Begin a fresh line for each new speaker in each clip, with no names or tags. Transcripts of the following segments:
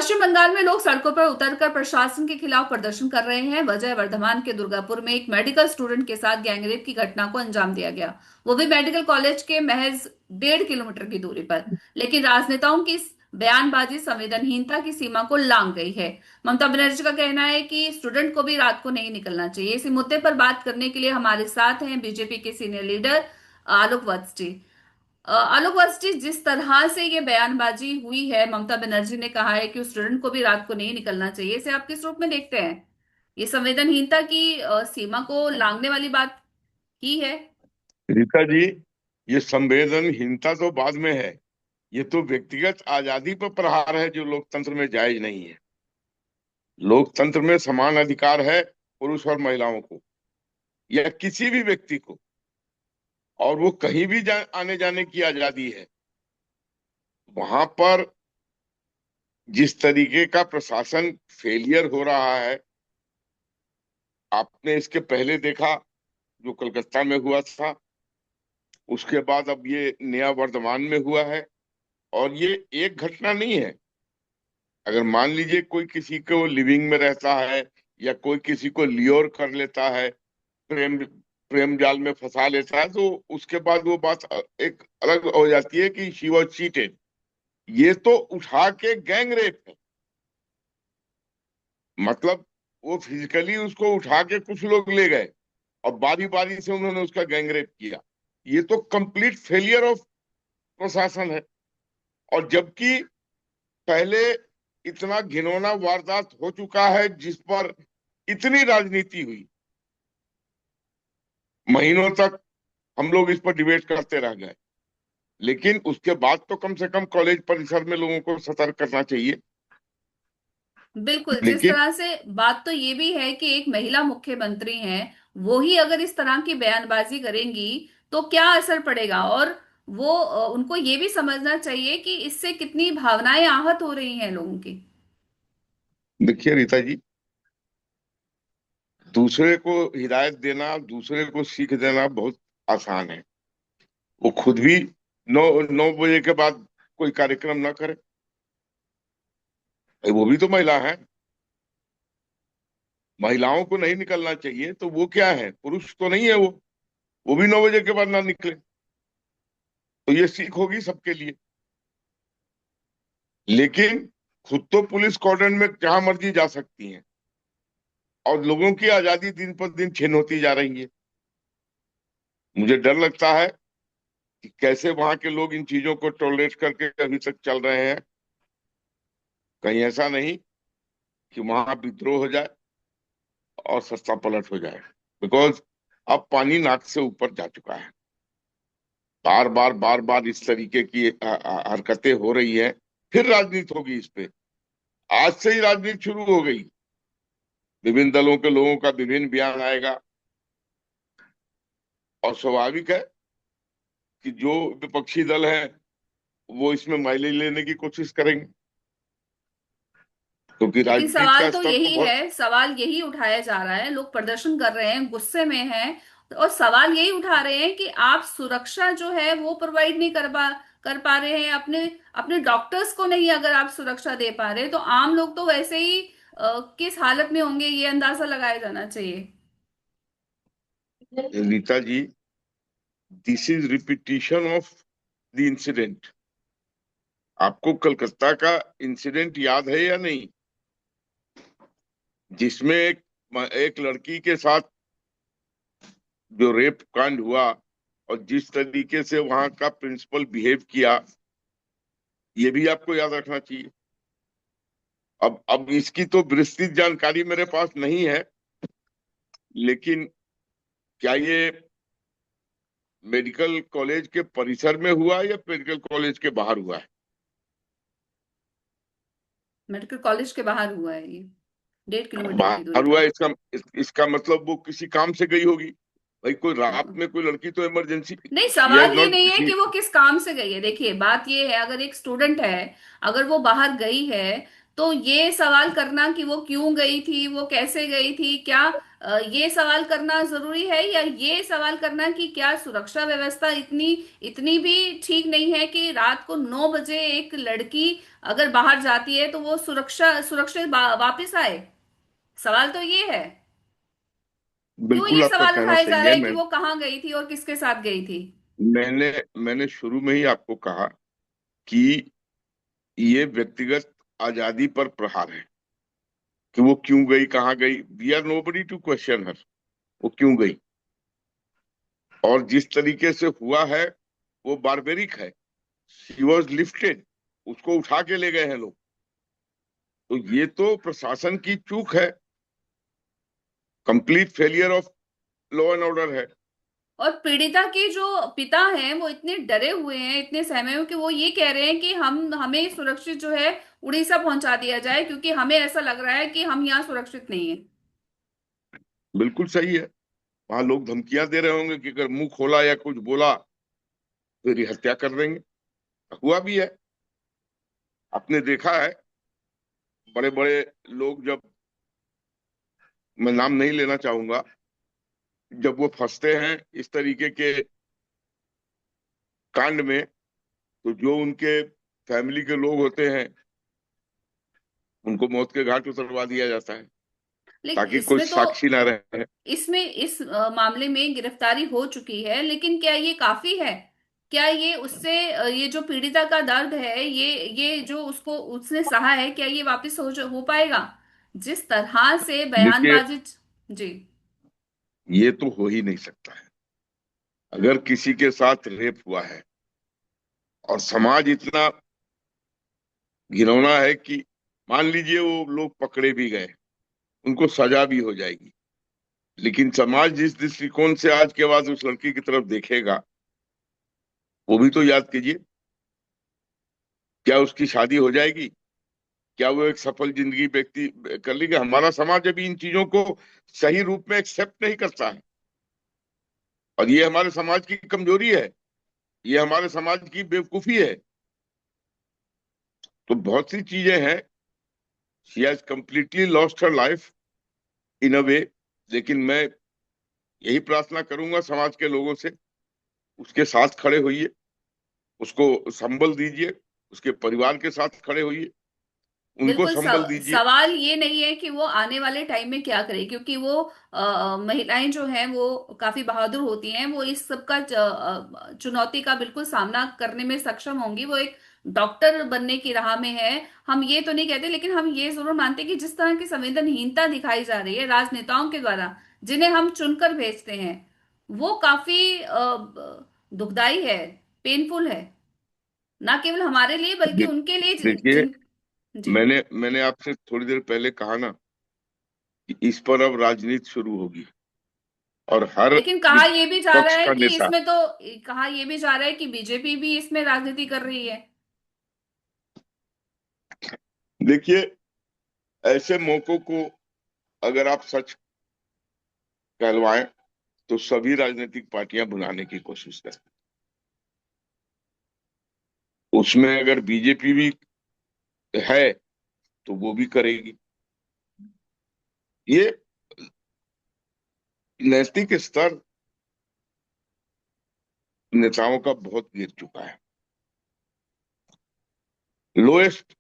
पश्चिम बंगाल में लोग सड़कों पर उतरकर प्रशासन के खिलाफ प्रदर्शन कर रहे हैं। वजह वर्धमान के दुर्गापुर में एक मेडिकल स्टूडेंट के साथ गैंगरेप की घटना को अंजाम दिया गया, वो भी मेडिकल कॉलेज के महज 1.5 किलोमीटर की दूरी पर। लेकिन राजनेताओं की इस बयानबाजी संवेदनहीनता की सीमा को लांघ गई है। ममता बनर्जी का कहना है कि स्टूडेंट को भी रात को नहीं निकलना चाहिए। इसी मुद्दे पर बात करने के लिए हमारे साथ हैं बीजेपी के सीनियर लीडर आलोक वर्ष्टी। आलोक वर्ष्टी, जिस तरह से ये बयानबाजी हुई है, ममता बनर्जी ने कहा है कि उस स्टूडेंट को भी रात को नहीं निकलना चाहिए, इसे आप किस रूप में देखते हैं? ये संवेदनहीनता की सीमा को लांघने वाली बात ही है।
रीता जी, ये संवेदनहीनता तो बाद में है। ये तो व्यक्तिगत आजादी पर प्रहार है जो लोकतंत्र में जायज नहीं है। लोकतंत्र में समान अधिकार है पुरुष और महिलाओं को या किसी भी व्यक्ति को, और वो कहीं भी आने जाने की आजादी है। वहां पर जिस तरीके का प्रशासन फेलियर हो रहा है, आपने इसके पहले देखा जो कलकत्ता में हुआ था, उसके बाद अब ये नया वर्धमान में हुआ है। और ये एक घटना नहीं है। अगर मान लीजिए कोई किसी को लिविंग में रहता है या कोई किसी को लियोर कर लेता है, प्रेम प्रेम जाल में फंसा लेता है, तो उसके बाद वो बात एक अलग हो जाती है कि शी वॉज चीटेड। ये तो उठा के गैंग रेप है। मतलब वो फिजिकली उसको उठा के कुछ लोग ले गए और बारी बारी से उन्होंने उसका गैंग रेप किया। ये तो कंप्लीट फेलियर ऑफ प्रशासन है। और जबकि पहले इतना घिनौना वारदात हो चुका है जिस पर इतनी राजनीति हुई, महीनों तक हम लोग इस पर डिबेट करते रह गए। लेकिन उसके बाद तो कम से कम कॉलेज परिसर में लोगों को सतर्क करना चाहिए।
बिल्कुल, जिस
लेकिन
तरह से बात तो ये भी है कि एक महिला मुख्यमंत्री हैं, वो ही अगर इस तरह की बयानबाजी करेंगी तो क्या असर पड़ेगा। और वो उनको ये भी समझना चाहिए कि इससे कितनी भावनाएं आहत हो रही हैं लोगों की।
देखिए रीता जी, दूसरे को हिदायत देना, दूसरे को सीख देना बहुत आसान है। वो खुद भी 9 बजे के बाद कोई कार्यक्रम ना करे। वो भी तो महिला है। महिलाओं को नहीं निकलना चाहिए तो वो क्या है, पुरुष तो नहीं है वो भी 9 बजे के बाद ना निकले। तो ये सीख होगी सबके लिए। लेकिन खुद तो पुलिस कॉर्डन में जहां मर्जी जा सकती हैं और लोगों की आजादी दिन पर दिन छीन होती जा रही है। मुझे डर लगता है कि कैसे वहां के लोग इन चीजों को टॉलरेट करके अभी तक चल रहे हैं। कहीं ऐसा नहीं कि वहां विद्रोह हो जाए और सत्ता पलट हो जाए। बिकॉज अब पानी नाक से ऊपर जा चुका है। बार बार इस तरीके की हरकतें हो रही है। फिर राजनीति होगी इस पे। आज से ही राजनीति शुरू हो गई। विभिन्न दलों के लोगों का विभिन्न बयान आएगा और स्वाभाविक है कि जो विपक्षी दल है वो इसमें माइलेज लेने की कोशिश करेंगे, क्योंकि
लेकिन
राजनीति
सवाल
का
तो
स्तर तो
यही
बहुत।
है, सवाल यही उठाया जा रहा है, लोग प्रदर्शन कर रहे हैं, गुस्से में हैं, और सवाल यही उठा रहे हैं कि आप सुरक्षा जो है वो प्रोवाइड नहीं कर पा रहे हैं। अपने अपने डॉक्टर्स को नहीं अगर आप सुरक्षा दे पा रहे तो आम लोग तो वैसे ही किस हालत में होंगे, ये अंदाजा लगाया जाना चाहिए।
Rita ji, this is repetition of the incident. आपको कलकत्ता का इंसिडेंट याद है या नहीं, जिसमें एक लड़की के साथ जो रेप कांड हुआ और जिस तरीके से वहां का प्रिंसिपल बिहेव किया, ये भी आपको याद रखना चाहिए। अब इसकी तो विस्तृत जानकारी मेरे पास नहीं है, लेकिन क्या ये मेडिकल कॉलेज के परिसर में हुआ या मेडिकल कॉलेज के बाहर हुआ है?
मेडिकल कॉलेज के बाहर हुआ है ये, 1.5 किलोमीटर की दूरी
बाहर हुआ
पर।
है, इसका मतलब वो किसी काम से गई होगी। भाई कोई रात में कोई लड़की तो इमरजेंसी।
नहीं,
ये
सवाल
इज
ये
नॉट
नहीं है
शी।
कि वो किस काम से गई है। देखिए, बात ये है, अगर एक स्टूडेंट है, अगर वो बाहर गई है, तो ये सवाल करना कि वो क्यों गई थी, वो कैसे गई थी, क्या ये सवाल करना जरूरी है, या ये सवाल करना कि क्या सुरक्षा व्यवस्था इतनी इतनी भी ठीक नहीं है कि रात को 9 बजे एक लड़की अगर बाहर जाती है तो वो सुरक्षित वापस आए? सवाल तो ये है। क्यों
बिल्कुल
ये
आपका
सवाल
कहना
उठाया जा
सही
रहा
है।
है कि वो कहाँ गई थी और किसके साथ गई थी?
मैंने मैंने शुरू में ही आपको कहा कि ये व्यक्तिगत आजादी पर प्रहार है, कि वो क्यों गई, कहाँ गई। We are nobody to question her, वो क्यों गई। और जिस तरीके से हुआ है वो बारबेरिक है। शी वॉज लिफ्टेड, उसको उठा के ले गए हैं लोग। तो ये तो प्रशासन की चूक है, complete failure of law and order है।
और पीड़िता के जो पिता हैं वो इतने डरे हुए हैं, इतने सहमे हुए कि वो ये कह रहे हैं कि हम हमें सुरक्षित जो है उड़ीसा पहुंचा दिया जाए, क्योंकि हमें ऐसा लग रहा है कि हम यहाँ सुरक्षित नहीं है।
बिल्कुल सही है। वहां लोग धमकियां दे रहे होंगे कि अगर मुंह खोला या कुछ बोला तो तेरी हत्या कर देंगे। हुआ भी है। आपने देखा है, बड़े बड़े लोग जब, मैं नाम नहीं लेना चाहूंगा, जब वो फंसते हैं इस तरीके के कांड में, तो जो उनके फैमिली के लोग होते हैं उनको मौत के घाट उतरवा दिया जाता है,
लेकिन
ताकि कोई
इसमें तो
साक्षी ना रहे।
इसमें इस मामले में गिरफ्तारी हो चुकी है, लेकिन क्या ये काफी है? क्या ये उससे ये जो पीड़िता का दर्द है, ये जो उसको उसने सहा है, क्या ये वापस हो पाएगा? जिस तरह से
देखिए,
बयानबाजी। जी।
ये तो हो ही नहीं सकता है। अगर किसी के साथ रेप हुआ है और समाज इतना घिनौना है कि मान लीजिए वो लोग पकड़े भी गए, उनको सजा भी हो जाएगी, लेकिन समाज जिस दृष्टिकोण से आज के बाद उस लड़की की तरफ देखेगा, वो भी तो याद कीजिए। क्या उसकी शादी हो जाएगी? क्या वो एक सफल जिंदगी व्यक्ति कर लेगी? हमारा समाज अभी इन चीजों को सही रूप में एक्सेप्ट नहीं करता है, और ये हमारे समाज की कमजोरी है, ये हमारे समाज की बेवकूफी है। तो बहुत सी चीजें हैं। She has completely lost her life in a way. लेकिन मैं यही प्रार्थना करूंगा समाज के लोगों से, उसके साथ खड़े होइए, उसको संबल दीजिए, उसके परिवार के साथ खड़े होइए, उनको
बिल्कुल
संबल दीजिए।
सवाल ये नहीं है कि वो आने वाले टाइम में क्या करे, क्योंकि वो महिलाएं जो हैं वो काफी बहादुर होती हैं, वो इस सब का चुनौती का बिल्कुल सामना करने में सक्षम होंगी। वो एक डॉक्टर बनने की राह में है, हम ये तो नहीं कहते, लेकिन हम ये जरूर मानते हैं कि जिस तरह की संवेदनहीनता दिखाई जा रही है राजनेताओं के द्वारा, जिन्हें हम चुनकर भेजते हैं, वो काफी दुखदाई है, पेनफुल है, ना केवल हमारे लिए बल्कि
दे-
उनके लिए
देखिए,
जिन। जी।
मैंने आपसे थोड़ी देर पहले कहा ना कि इस पर अब राजनीति शुरू होगी, और हर
लेकिन कहा यह भी जा रहा
विपक्ष
है
का
कि
नेता।
इसमें तो कहा यह भी जा रहा है कि बीजेपी भी इसमें राजनीति कर रही है।
देखिए, ऐसे मौकों को अगर आप सच कहलवाएं तो सभी राजनीतिक पार्टियां भुनाने की कोशिश करें। उसमें अगर बीजेपी भी है तो वो भी करेगी। ये नैतिक स्तर नेताओं का बहुत गिर चुका है, लोएस्ट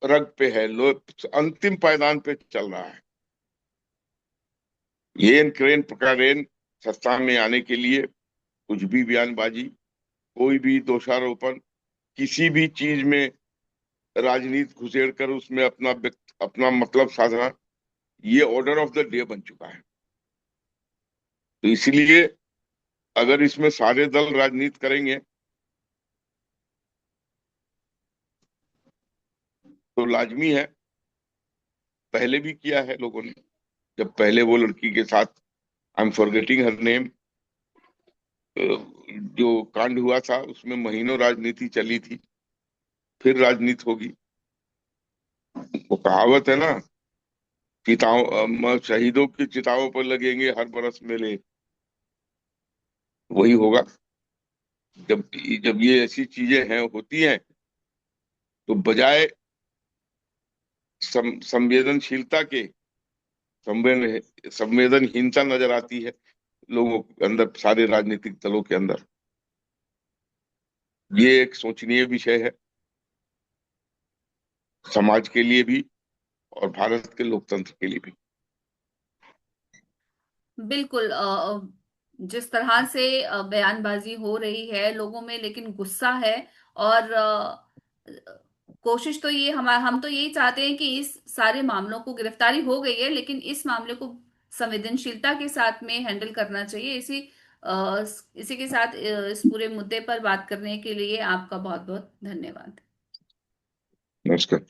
रग पे है, लो अंतिम पायदान पे चल रहा है। ये क्रेन प्रकारेण सत्ता में आने के लिए कुछ भी बयानबाजी, कोई भी दोषारोपण, किसी भी चीज में राजनीति घुसेड़ कर उसमें अपना मतलब साधना, ये ऑर्डर ऑफ द डे बन चुका है। तो इसलिए अगर इसमें सारे दल राजनीति करेंगे तो लाजमी है, पहले भी किया है लोगों ने। जब पहले वो लड़की के साथ, I am forgetting her name, जो कांड हुआ था उसमें महीनों राजनीति चली थी, फिर राजनीति होगी। वो कहावत है ना, चिताओं शहीदों की चिताओं पर लगेंगे हर बरस मेले। वही होगा। जब जब ये ऐसी चीजें हैं, होती हैं, तो बजाय संवेदनशीलता के संवेदनहीनता नजर आती है लोगों के अंदर, सारे राजनीतिक दलों के अंदर। ये एक सोचनीय विषय है, समाज के लिए भी और भारत के लोकतंत्र के लिए भी।
बिल्कुल। जिस तरह से बयानबाजी हो रही है लोगों में, लेकिन गुस्सा है। और कोशिश तो ये हम तो यही चाहते हैं कि इस सारे मामलों को, गिरफ्तारी हो गई है लेकिन इस मामले को संवेदनशीलता के साथ में हैंडल करना चाहिए। इसी के साथ इस पूरे मुद्दे पर बात करने के लिए आपका बहुत बहुत धन्यवाद।
नमस्कार।